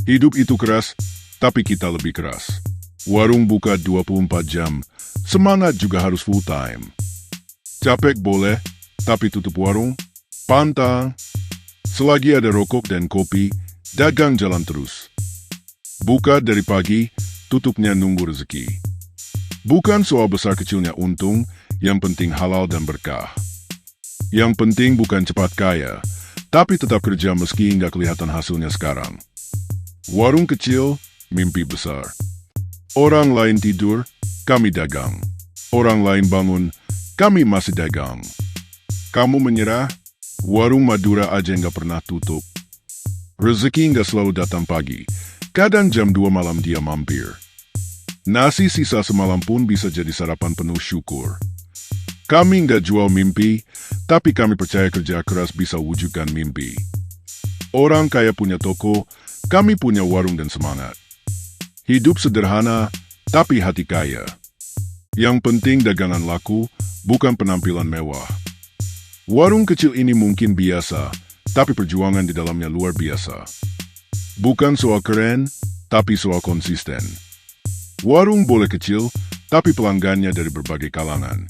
Hidup itu keras, tapi kita lebih keras. Warung buka 24 jam, semangat juga harus full time. Capek boleh, tapi tutup warung, pantang. Selagi ada rokok dan kopi, dagang jalan terus. Buka dari pagi, tutupnya nunggu rezeki. Bukan soal besar kecilnya untung, yang penting halal dan berkah. Yang penting bukan cepat kaya, tapi tetap kerja meski nggak kelihatan hasilnya sekarang. Warung kecil, mimpi besar. Orang lain tidur, kami dagang. Orang lain bangun, kami masih dagang. Kamu menyerah, warung Madura aja nggak pernah tutup. Rezeki nggak selalu datang pagi, kadang jam 2 malam dia mampir. Nasi sisa semalam pun bisa jadi sarapan penuh syukur. Kami nggak jual mimpi, tapi kami percaya kerja keras bisa wujudkan mimpi. Orang kaya punya toko, kami punya warung dan semangat. Hidup sederhana, tapi hati kaya. Yang penting dagangan laku, bukan penampilan mewah. Warung kecil ini mungkin biasa, tapi perjuangan di dalamnya luar biasa. Bukan soal keren, tapi soal konsisten. Warung boleh kecil, tapi pelanggannya dari berbagai kalangan.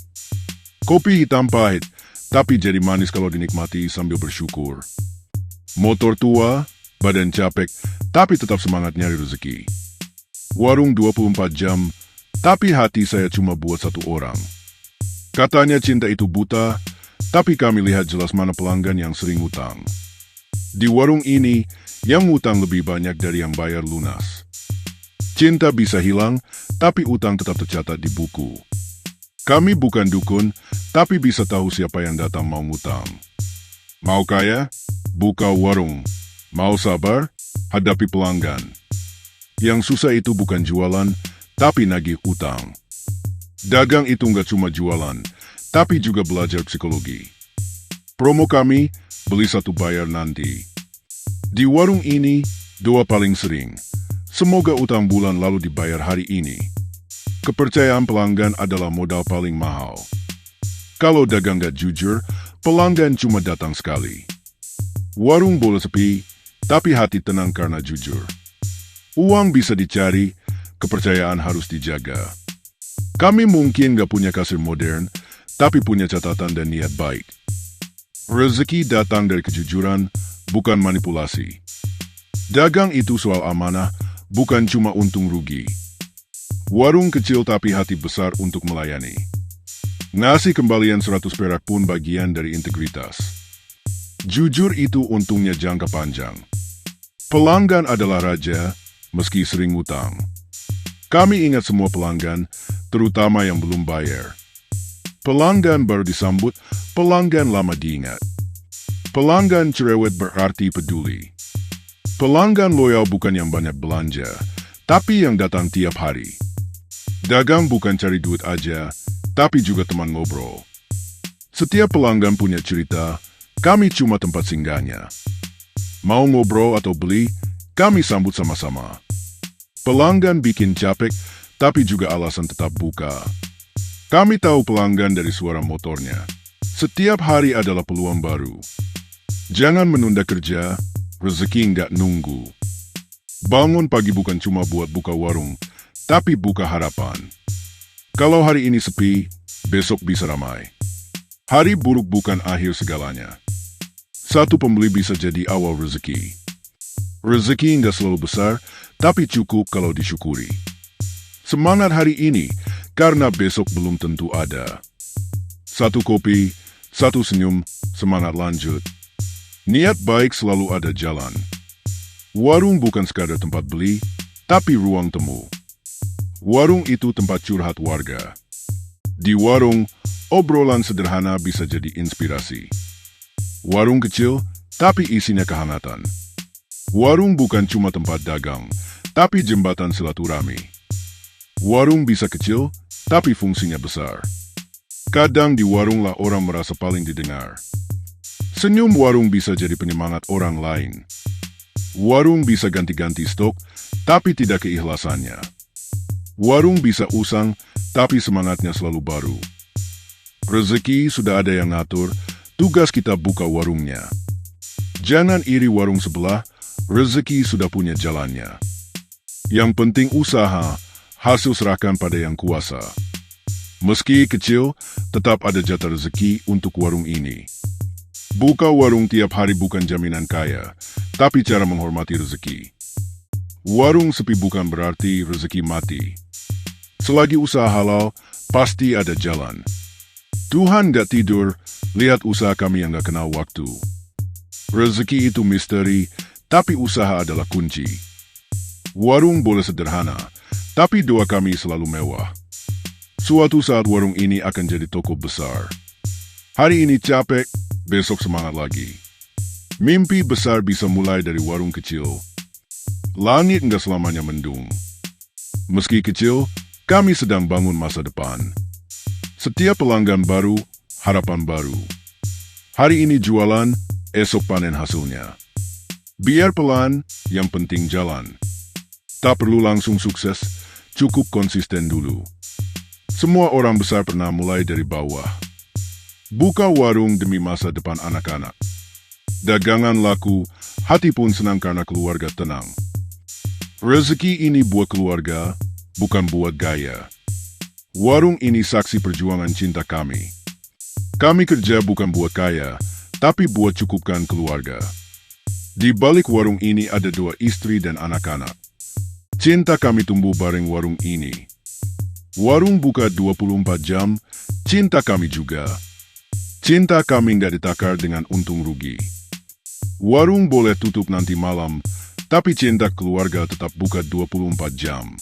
Kopi hitam pahit, tapi jadi manis kalau dinikmati sambil bersyukur. Motor tua, badan capek, tapi tetap semangat nyari rezeki. Warung 24 jam, tapi hati saya cuma buat satu orang. Katanya cinta itu buta, tapi kami lihat jelas mana pelanggan yang sering utang. Di warung ini, yang utang lebih banyak dari yang bayar lunas. Cinta bisa hilang, tapi utang tetap tercatat di buku. Kami bukan dukun, tapi bisa tahu siapa yang datang mau ngutang. Mau kaya? Buka warung. Mau sabar? Hadapi pelanggan. Yang susah itu bukan jualan, tapi nagih utang. Dagang itu nggak cuma jualan, tapi juga belajar psikologi. Promo kami, beli satu bayar nanti. Di warung ini, doa paling sering. Semoga utang bulan lalu dibayar hari ini. Kepercayaan pelanggan adalah modal paling mahal. Kalau dagang nggak jujur, pelanggan cuma datang sekali. Warung boleh sepi, tapi hati tenang karena jujur. Uang bisa dicari, kepercayaan harus dijaga. Kami mungkin gak punya kasir modern, tapi punya catatan dan niat baik. Rezeki datang dari kejujuran, bukan manipulasi. Dagang itu soal amanah, bukan cuma untung rugi. Warung kecil tapi hati besar untuk melayani. Ngasih kembalian 100 perak pun bagian dari integritas. Jujur itu untungnya jangka panjang. Pelanggan adalah raja, meski sering utang. Kami ingat semua pelanggan, terutama yang belum bayar. Pelanggan baru disambut, pelanggan lama diingat. Pelanggan cerewet berarti peduli. Pelanggan loyal bukan yang banyak belanja, tapi yang datang tiap hari. Dagang bukan cari duit aja, tapi juga teman ngobrol. Setiap pelanggan punya cerita, kami cuma tempat singgahnya. Mau ngobrol atau beli, kami sambut sama-sama. Pelanggan bikin capek, tapi juga alasan tetap buka. Kami tahu pelanggan dari suara motornya. Setiap hari adalah peluang baru. Jangan menunda kerja, rezeki nggak nunggu. Bangun pagi bukan cuma buat buka warung, tapi buka harapan. Kalau hari ini sepi, besok bisa ramai. Hari buruk bukan akhir segalanya. Satu pembeli bisa jadi awal rezeki. Rezeki nggak selalu besar, tapi cukup kalau disyukuri. Semangat hari ini, karena besok belum tentu ada. Satu kopi, satu senyum, semangat lanjut. Niat baik selalu ada jalan. Warung bukan sekadar tempat beli, tapi ruang temu. Warung itu tempat curhat warga. Di warung, obrolan sederhana bisa jadi inspirasi. Warung kecil, tapi isinya kehangatan. Warung bukan cuma tempat dagang, tapi jembatan silaturahmi. Warung bisa kecil, tapi fungsinya besar. Kadang di warung lah orang merasa paling didengar. Senyum warung bisa jadi penyemangat orang lain. Warung bisa ganti-ganti stok, tapi tidak keikhlasannya. Warung bisa usang, tapi semangatnya selalu baru. Rezeki sudah ada yang ngatur, tugas kita buka warungnya. Jangan iri warung sebelah, rezeki sudah punya jalannya. Yang penting usaha, hasil serahkan pada yang kuasa. Meski kecil, tetap ada jatah rezeki untuk warung ini. Buka warung tiap hari bukan jaminan kaya, tapi cara menghormati rezeki. Warung sepi bukan berarti rezeki mati. Selagi usaha halal, pasti ada jalan. Tuhan gak tidur, lihat usaha kami yang gak kenal waktu. Rezeki itu misteri, tapi usaha adalah kunci. Warung boleh sederhana, tapi doa kami selalu mewah. Suatu saat warung ini akan jadi toko besar. Hari ini capek, besok semangat lagi. Mimpi besar bisa mulai dari warung kecil. Langit nggak selamanya mendung. Meski kecil, kami sedang bangun masa depan. Setiap pelanggan baru, harapan baru. Hari ini jualan, esok panen hasilnya. Biar pelan, yang penting jalan. Tak perlu langsung sukses, cukup konsisten dulu. Semua orang besar pernah mulai dari bawah. Buka warung demi masa depan anak-anak. Dagangan laku, hati pun senang karena keluarga tenang. Rezeki ini buat keluarga, bukan buat gaya. Warung ini saksi perjuangan cinta kami. Kami kerja bukan buat kaya, tapi buat cukupkan keluarga. Di balik warung ini ada 2 istri dan anak-anak. Cinta kami tumbuh bareng warung ini. Warung buka 24 jam, cinta kami juga. Cinta kami nggak ditakar dengan untung rugi. Warung boleh tutup nanti malam, tapi cinta keluarga tetap buka 24 jam.